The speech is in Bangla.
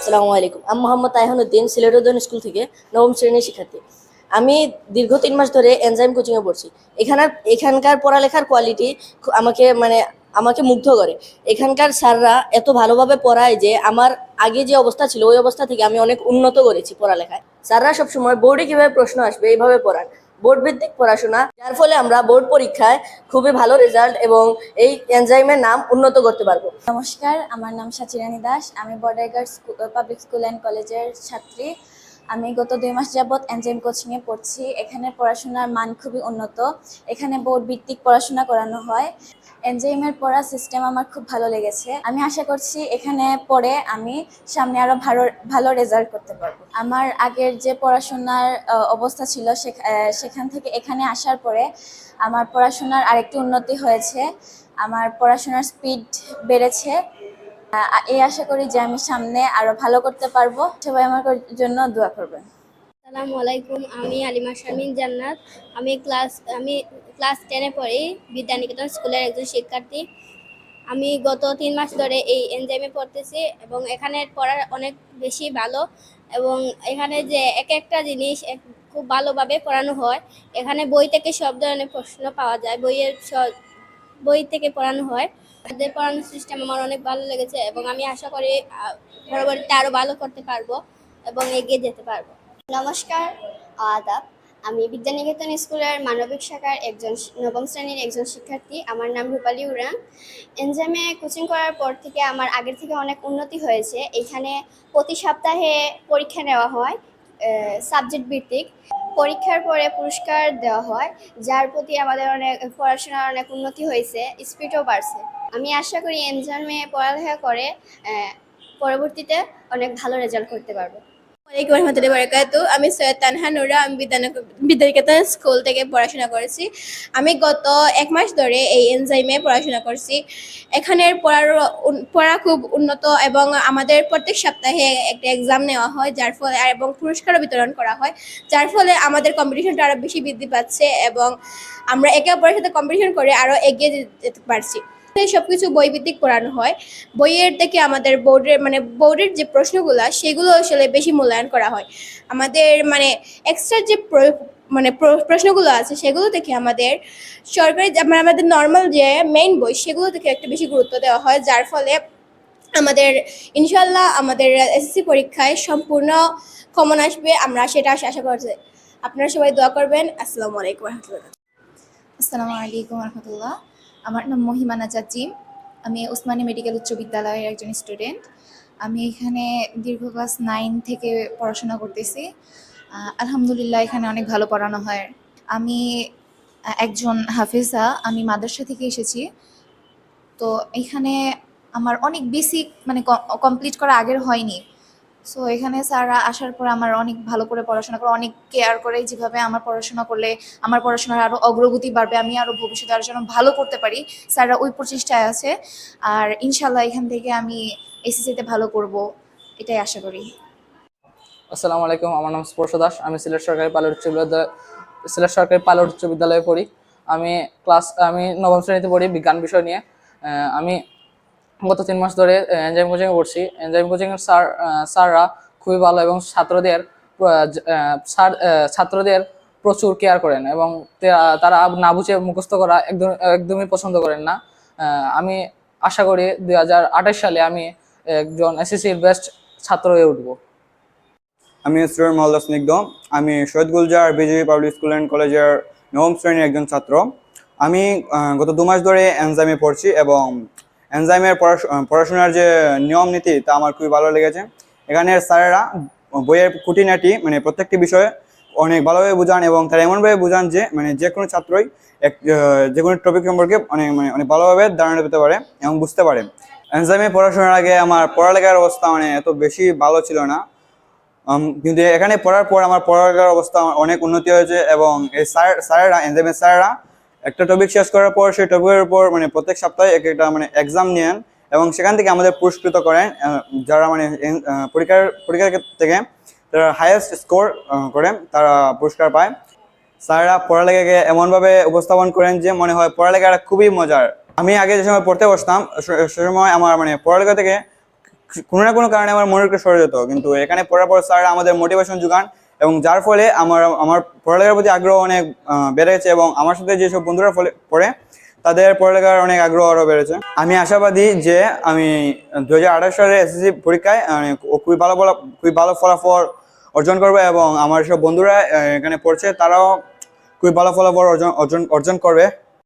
আসসালামু আলাইকুম। আমি মোহাম্মদ তাইহানুদ্দিন, সিলেট উদয়ন স্কুল থেকে নবম শ্রেণীর শিক্ষার্থী। আমি দীর্ঘ ৩ মাস ধরে এনজাইম কোচিংয়ে পড়ছি। এখানকার পড়ালেখার কোয়ালিটি আমাকে মুগ্ধ করে। এখানকার স্যাররা এত ভালোভাবে পড়ায় যে আমার আগে যে অবস্থা ছিল ওই অবস্থা থেকে আমি অনেক উন্নত করেছি পড়ালেখায়। স্যাররা সবসময় বোর্ডে কিভাবে প্রশ্ন আসবে এইভাবে পড়ান, বোর্ড ভিত্তিক পড়াশোনা, যার ফলে আমরা বোর্ড পরীক্ষায় খুবই ভালো রেজাল্ট এবং এই এনজাইমের নাম উন্নত করতে পারবো। নমস্কার, আমার নাম সাচিরানী দাস। আমি border girls public school and কলেজের ছাত্রী। আমি গত 2 মাস যাবৎ এনজাইম কোচিংয়ে পড়ছি। এখানে পড়াশোনার মান খুবই উন্নত। এখানে বোর্ড ভিত্তিক পড়াশোনা করানো হয়। এনজাইমের পড়া সিস্টেম আমার খুব ভালো লেগেছে। আমি আশা করছি এখানে পড়ে আমি সামনে আরও ভালো রেজাল্ট করতে পারবো। আমার আগের যে পড়াশোনার অবস্থা ছিল সেখান থেকে এখানে আসার পরে আমার পড়াশোনার আরেকটু উন্নতি হয়েছে। আমার পড়াশোনার স্পিড বেড়েছে। এই আশা করি যে আমি সামনে আরো ভালো করতে পারবো। সবাই আমার জন্য দোয়া করবেন। আসসালামু আলাইকুম। আমি আলিমা শারমিন জান্নাত। আমি ক্লাস 10-এ পড়ি, বিদ্যানিকেতন স্কুলের একজন শিক্ষার্থী। আমি গত 3 মাস ধরে এই এনজাইমে পড়তেছি এবং এখানে পড়ার অনেক বেশি ভালো, এবং এখানে যে এক একটা জিনিস খুব ভালোভাবে পড়ানো হয়। এখানে বই থেকে সব ধরনের প্রশ্ন পাওয়া যায়, বই থেকে পড়ানো হয়। তাদের পড়ানোর সিস্টেম আমার অনেক ভালো লেগেছে এবং আমি আশা করি পরবর্তীতে আরো ভালো করতে পারবো এবং এগিয়ে যেতে পারবো। নমস্কার, আদাব। আমি বিদ্যানিকেতন স্কুলের মানবিক শাখার নবম শ্রেণীর একজন শিক্ষার্থী। আমার নাম রূপালী উরাং। এনজামে কোচিং করার পর থেকে আমার আগের থেকে অনেক উন্নতি হয়েছে। এখানে প্রতি সপ্তাহে পরীক্ষা নেওয়া হয়, সাবজেক্ট ভিত্তিক। পরীক্ষার পরে পুরস্কার দেওয়া হয়, যার প্রতি আমাদের অনেক পড়াশোনার অনেক উন্নতি হয়েছে, স্পিডও বাড়ছে। আমি আশা করি এনজামে পড়ালেখা করে পরবর্তীতে অনেক ভালো রেজাল্ট করতে পারবো। ওয়ালাইকুম রহমতুল্লাহি বারাকাতু। আমি সৈয়দ তানহা নুরা। আমি বিদ্যানিকেতন স্কুল থেকে পড়াশোনা করেছি। আমি গত 1 মাস ধরে এই এনজাইমে পড়াশোনা করছি। এখানের পড়া খুব উন্নত এবং আমাদের প্রত্যেক সপ্তাহে একটা এক্সাম নেওয়া হয়, যার ফলে এবং পুরস্কারও বিতরণ করা হয়, যার ফলে আমাদের কম্পিটিশনটা আরও বেশি বৃদ্ধি পাচ্ছে এবং আমরা একে অপরের সাথে কম্পিটিশন করে আরও এগিয়ে যেতে পারছি। সবকিছু বই ভিত্তিক পড়ানো হয়। বইয়ের থেকে আমাদের বোর্ডের যে প্রশ্নগুলো সেগুলো আসলে বেশি মূল্যায়ন করা হয়। আমাদের এক্সট্রা যে প্রশ্নগুলো আছে সেগুলো থেকে আমাদের সরকারি আমাদের নর্মাল যে মেইন বই সেগুলো থেকে একটু বেশি গুরুত্ব দেওয়া হয়, যার ফলে আমাদের ইনশাল্লাহ আমাদের এসএসসি পরীক্ষায় সম্পূর্ণ কমন আসবে। আমরা সেটা আশা করছি। আপনারা সবাই দোয়া করবেন। আসসালামু আলাইকুম রহমতুল্লাহ। আসসালামু আলাইকুম রহমতুল্লাহ। আমার নাম মহিমানা চাচিম। আমি ওসমানী মেডিকেল উচ্চ বিদ্যালয়ের একজন স্টুডেন্ট। আমি এখানে দীর্ঘ ক্লাস 9 থেকে পড়াশোনা করতেছি। আলহামদুলিল্লাহ এখানে অনেক ভালো পড়ানো হয়। আমি একজন হাফেজা। আমি মাদ্রাসা থেকে এসেছি। তো এখানে আমার অনেক বেসিক কমপ্লিট করা আগের হয়নি। সো এখানে স্যাররা আসার পর আমার অনেক ভালো করে পড়াশোনা করে, অনেক কেয়ার করে, যেভাবে আমার পড়াশোনা করলে আমার পড়াশোনার আরও অগ্রগতি বাড়বে, আমি আরও ভবিষ্যতে আরও যেন ভালো করতে পারি, স্যাররা ওই প্রচেষ্টায় আছে। আর ইনশাল্লাহ এখান থেকে আমি এসএসসিতে ভালো করব, এটাই আশা করি। আসসালামু আলাইকুম। আমার নাম স্পর্শ দাস। আমি সিলেট সরকারি পাইলট উচ্চ বিদ্যালয়ে পড়ি। আমি নবম শ্রেণীতে পড়ি, বিজ্ঞান বিষয় নিয়ে। আমি গত 3 মাস ধরে এনজাইম কোচিংয়ে পড়ছি। এনজাইম কোচিংয়ের স্যাররা খুবই ভালো এবং ছাত্রদের প্রচুর কেয়ার করেন এবং তারা না বুঝে মুখস্থ করা একদমই পছন্দ করেন না। আমি আশা করি 2028 সালে আমি একজন এসএসসির বেস্ট ছাত্র হয়ে উঠবো। আমি স্টুডেন্ট মোহাম্মদ স্নিগ্ধ। আমি Shahid Gulzar BJP public school and কলেজের নবম শ্রেণীর একজন ছাত্র। আমি গত 2 মাস ধরে এনজাইমে পড়ছি এবং এনজাইমের পড়াশোনার যে নিয়ম নীতি তা আমার খুবই ভালো লেগেছে। এখানের স্যারেরা বইয়ের খুঁটিনাটি প্রত্যেকটি বিষয়ে অনেক ভালোভাবে বোঝান এবং তারা এমনভাবে বোঝান যে যে কোনো ছাত্রই যে কোনো টপিক সম্পর্কে অনেক ভালোভাবে ধারণা পেতে পারে এবং বুঝতে পারে। এনজাইমে পড়াশোনার আগে আমার পড়ালেখার অবস্থা এত বেশি ভালো ছিল না, কিন্তু এখানে পড়ার পর আমার পড়ালেখার অবস্থা অনেক উন্নতি হয়েছে এবং এই এনজাইমের স্যারেরা একটা টপিক শেষ করার পর সেই টপিকের উপর প্রত্যেক সপ্তাহে একটা এক্সাম নেন এবং সেখান থেকে আমাদের পুরস্কৃত করেন। যারা পরীক্ষার থেকে তারা হাইয়েস্ট স্কোর করে তারা পুরস্কার পায়। স্যাররা পড়ালেখাকে এমনভাবে উপস্থাপন করেন যে মনে হয় পড়ালেখাটা খুবই মজার। আমি আগে যে সময় পড়তে বসতাম সে সময় আমার পড়ালেখা থেকে কোনো না কোনো কারণে আমার মনে একটু সরে যেত, কিন্তু এখানে পড়ার পর স্যার আমাদের মোটিভেশন যোগান এবং যার ফলে আমার পড়ালেখার প্রতি আগ্রহ অনেক বেড়ে গেছে এবং আমার সাথে যেসব বন্ধুরা পড়ে তাদের পড়ালেখার অনেক আগ্রহ আরও বেড়েছে। আমি আশাবাদী যে আমি 2028 সালে এসএসসি পরীক্ষায় খুবই ভালো ফলাফল অর্জন করবে এবং আমার সব বন্ধুরা এখানে পড়ছে তারাও খুবই ভালো ফলাফল অর্জন করবে।